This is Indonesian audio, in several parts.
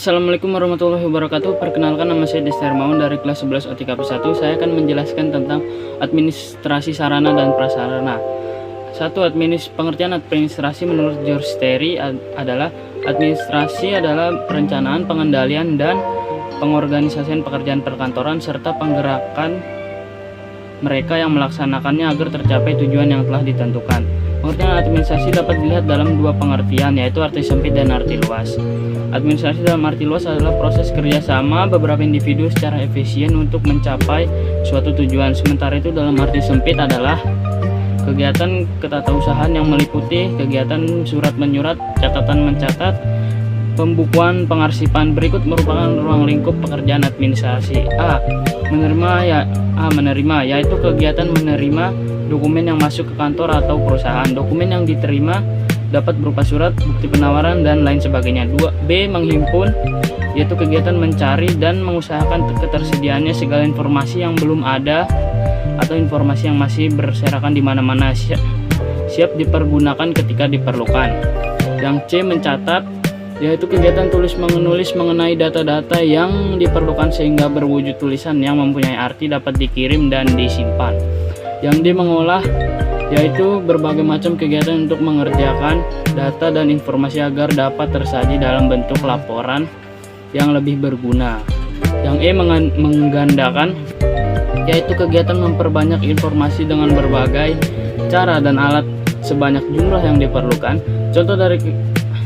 Assalamualaikum warahmatullahi wabarakatuh. Perkenalkan, nama saya Desti Hermawan dari kelas 11 OTKP 1. Saya akan menjelaskan tentang administrasi sarana dan prasarana. Pengertian administrasi menurut George Terry adalah administrasi adalah perencanaan, pengendalian, dan pengorganisasian pekerjaan perkantoran serta penggerakan mereka yang melaksanakannya agar tercapai tujuan yang telah ditentukan. Pengertian administrasi dapat dilihat dalam dua pengertian, yaitu arti sempit dan arti luas. Administrasi dalam arti luas adalah proses kerjasama beberapa individu secara efisien untuk mencapai suatu tujuan. Sementara itu dalam arti sempit adalah kegiatan ketatausahaan yang meliputi kegiatan surat menyurat, catatan mencatat, pembukuan, pengarsipan. Berikut merupakan ruang lingkup pekerjaan administrasi. Menerima, yaitu kegiatan menerima dokumen yang masuk ke kantor atau perusahaan. Dokumen yang diterima dapat berupa surat, bukti penawaran, dan lain sebagainya. B. Menghimpun, yaitu kegiatan mencari dan mengusahakan ketersediaannya segala informasi yang belum ada atau informasi yang masih berserakan di mana-mana, siap dipergunakan ketika diperlukan. Yang C. Mencatat, yaitu kegiatan tulis-menulis mengenai data-data yang diperlukan sehingga berwujud tulisan yang mempunyai arti, dapat dikirim dan disimpan. Yang D. Mengolah, yaitu berbagai macam kegiatan untuk mengerjakan data dan informasi agar dapat tersaji dalam bentuk laporan yang lebih berguna. Yang E. Menggandakan, yaitu kegiatan memperbanyak informasi dengan berbagai cara dan alat sebanyak jumlah yang diperlukan. Contoh dari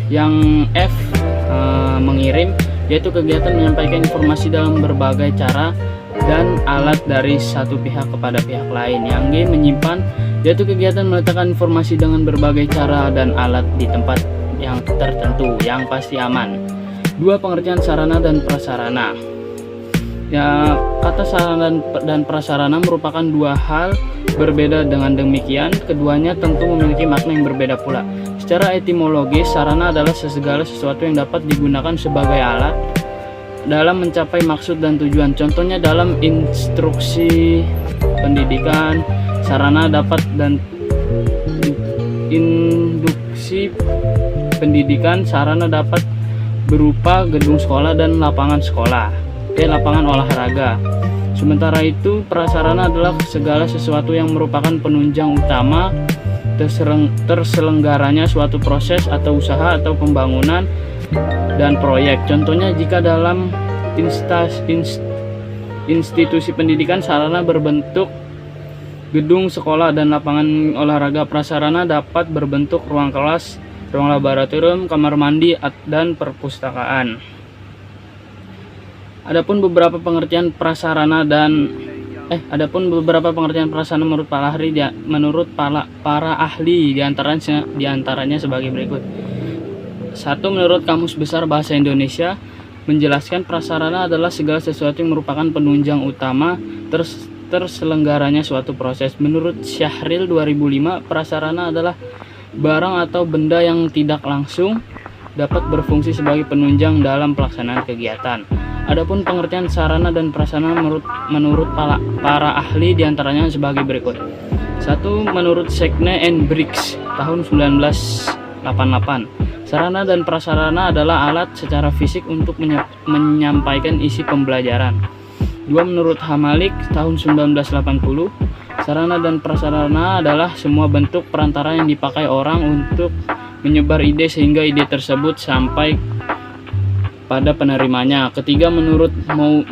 yang F. Mengirim, yaitu kegiatan menyampaikan informasi dalam berbagai cara dan alat dari satu pihak kepada pihak lain. Yang G. Menyimpan, yaitu kegiatan meletakkan informasi dengan berbagai cara dan alat di tempat yang tertentu yang pasti aman. Dua pengertian sarana dan prasarana. Ya, kata sarana dan prasarana merupakan dua hal berbeda. Dengan demikian, keduanya tentu memiliki makna yang berbeda pula. Secara etimologis, sarana adalah segala sesuatu yang dapat digunakan sebagai alat dalam mencapai maksud dan tujuan. Contohnya dalam instruksi pendidikan, sarana dapat dan induksi pendidikan, sarana dapat berupa gedung sekolah dan lapangan sekolah, lapangan olahraga. Sementara itu, prasarana adalah segala sesuatu yang merupakan penunjang utama terselenggaranya suatu proses atau usaha atau pembangunan dan proyek. Contohnya, jika dalam institusi pendidikan, sarana berbentuk gedung sekolah dan lapangan olahraga. Prasarana dapat berbentuk ruang kelas, ruang laboratorium, kamar mandi, dan perpustakaan. Adapun beberapa pengertian prasarana menurut para ahli diantaranya sebagai berikut. 1. Menurut Kamus Besar Bahasa Indonesia, menjelaskan prasarana adalah segala sesuatu yang merupakan penunjang utama terselenggaranya suatu proses. Menurut Syahril 2005, prasarana adalah barang atau benda yang tidak langsung dapat berfungsi sebagai penunjang dalam pelaksanaan kegiatan. Adapun pengertian sarana dan prasarana menurut para ahli diantaranya sebagai berikut. 1. Menurut Segne and Briggs tahun 1988, sarana dan prasarana adalah alat secara fisik untuk menyampaikan isi pembelajaran. 2. Menurut Hamalik tahun 1980, sarana dan prasarana adalah semua bentuk perantara yang dipakai orang untuk menyebar ide sehingga ide tersebut sampai pada penerimanya. 3. Menurut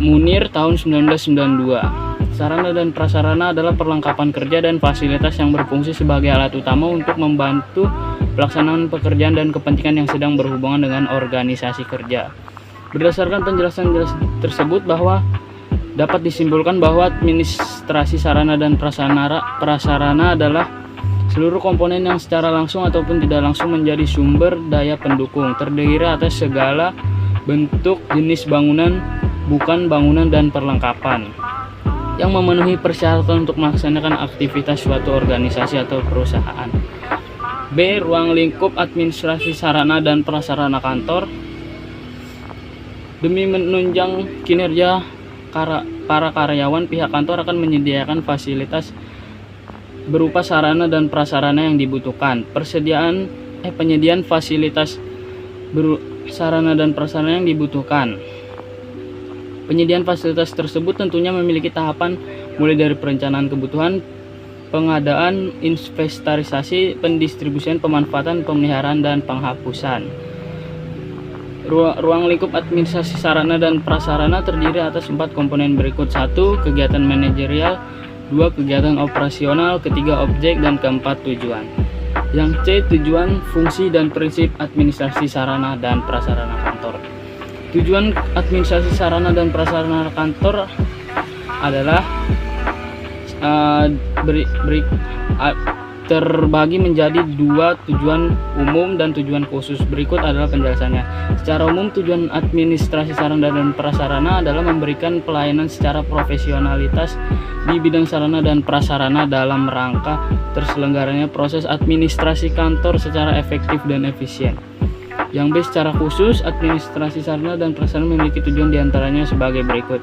Munir tahun 1992, sarana dan prasarana adalah perlengkapan kerja dan fasilitas yang berfungsi sebagai alat utama untuk membantu pelaksanaan pekerjaan dan kepentingan yang sedang berhubungan dengan organisasi kerja. Berdasarkan penjelasan tersebut dapat disimpulkan bahwa administrasi sarana dan prasarana adalah seluruh komponen yang secara langsung ataupun tidak langsung menjadi sumber daya pendukung, terdiri atas segala bentuk jenis bangunan, bukan bangunan, dan perlengkapan yang memenuhi persyaratan untuk melaksanakan aktivitas suatu organisasi atau perusahaan. B. Ruang lingkup administrasi sarana dan prasarana kantor. Demi menunjang kinerja para karyawan, pihak kantor akan menyediakan fasilitas berupa sarana dan prasarana yang dibutuhkan. Penyediaan fasilitas sarana dan prasarana yang dibutuhkan. Penyediaan fasilitas tersebut tentunya memiliki tahapan mulai dari perencanaan kebutuhan, pengadaan, inventarisasi, pendistribusian, pemanfaatan, pemeliharaan, dan penghapusan. Ruang lingkup administrasi sarana dan prasarana terdiri atas 4 komponen berikut. 1. Kegiatan manajerial, 2. Kegiatan operasional, ketiga objek, dan keempat tujuan. Yang C. Tujuan, fungsi, dan prinsip administrasi sarana dan prasarana kantor. Tujuan administrasi sarana dan prasarana kantor adalah terbagi menjadi 2 tujuan umum dan tujuan khusus. Berikut adalah penjelasannya. Secara umum, tujuan administrasi sarana dan prasarana adalah memberikan pelayanan secara profesionalitas di bidang sarana dan prasarana dalam rangka terselenggaranya proses administrasi kantor secara efektif dan efisien. Yang B. Secara khusus, administrasi sarana dan prasarana memiliki tujuan diantaranya sebagai berikut.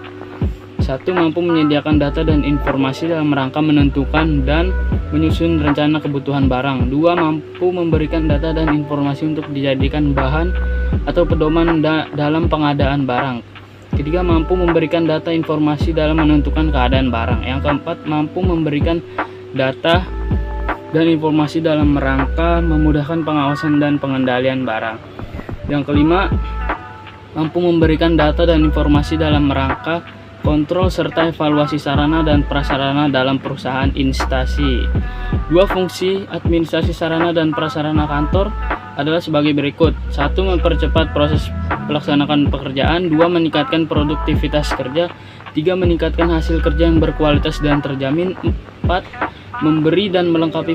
1. Mampu menyediakan data dan informasi dalam rangka menentukan dan menyusun rencana kebutuhan barang. 2. Mampu memberikan data dan informasi untuk dijadikan bahan atau pedoman dalam pengadaan barang. 3. Mampu memberikan data informasi dalam menentukan keadaan barang. Yang keempat, mampu memberikan data dan informasi dalam rangka memudahkan pengawasan dan pengendalian barang. Yang kelima, mampu memberikan data dan informasi dalam rangka kontrol serta evaluasi sarana dan prasarana dalam perusahaan instansi. 2. Fungsi administrasi sarana dan prasarana kantor adalah sebagai berikut. 1. Mempercepat proses pelaksanaan pekerjaan. 2. Meningkatkan produktivitas kerja. 3. Meningkatkan hasil kerja yang berkualitas dan terjamin. 4. Memberi dan melengkapi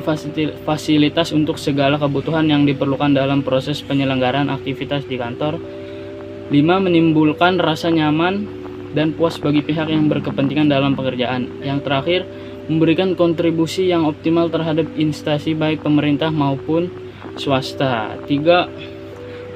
fasilitas untuk segala kebutuhan yang diperlukan dalam proses penyelenggaraan aktivitas di kantor. 5. Menimbulkan rasa nyaman dan puas bagi pihak yang berkepentingan dalam pekerjaan. Yang terakhir, memberikan kontribusi yang optimal terhadap instansi baik pemerintah maupun swasta. 3.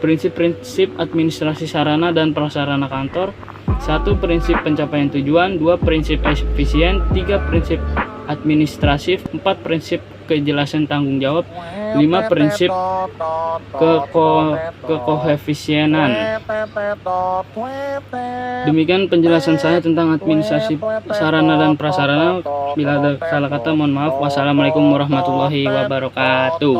Prinsip-prinsip administrasi sarana dan prasarana kantor. 1. Prinsip pencapaian tujuan. 2. Prinsip efisien. 3. Prinsip administratif. 4. Prinsip kejelasan tanggung jawab. 5. Prinsip kekoefisienan. Demikian penjelasan saya tentang administrasi sarana dan prasarana. Bila ada salah kata mohon maaf. Wassalamualaikum warahmatullahi wabarakatuh.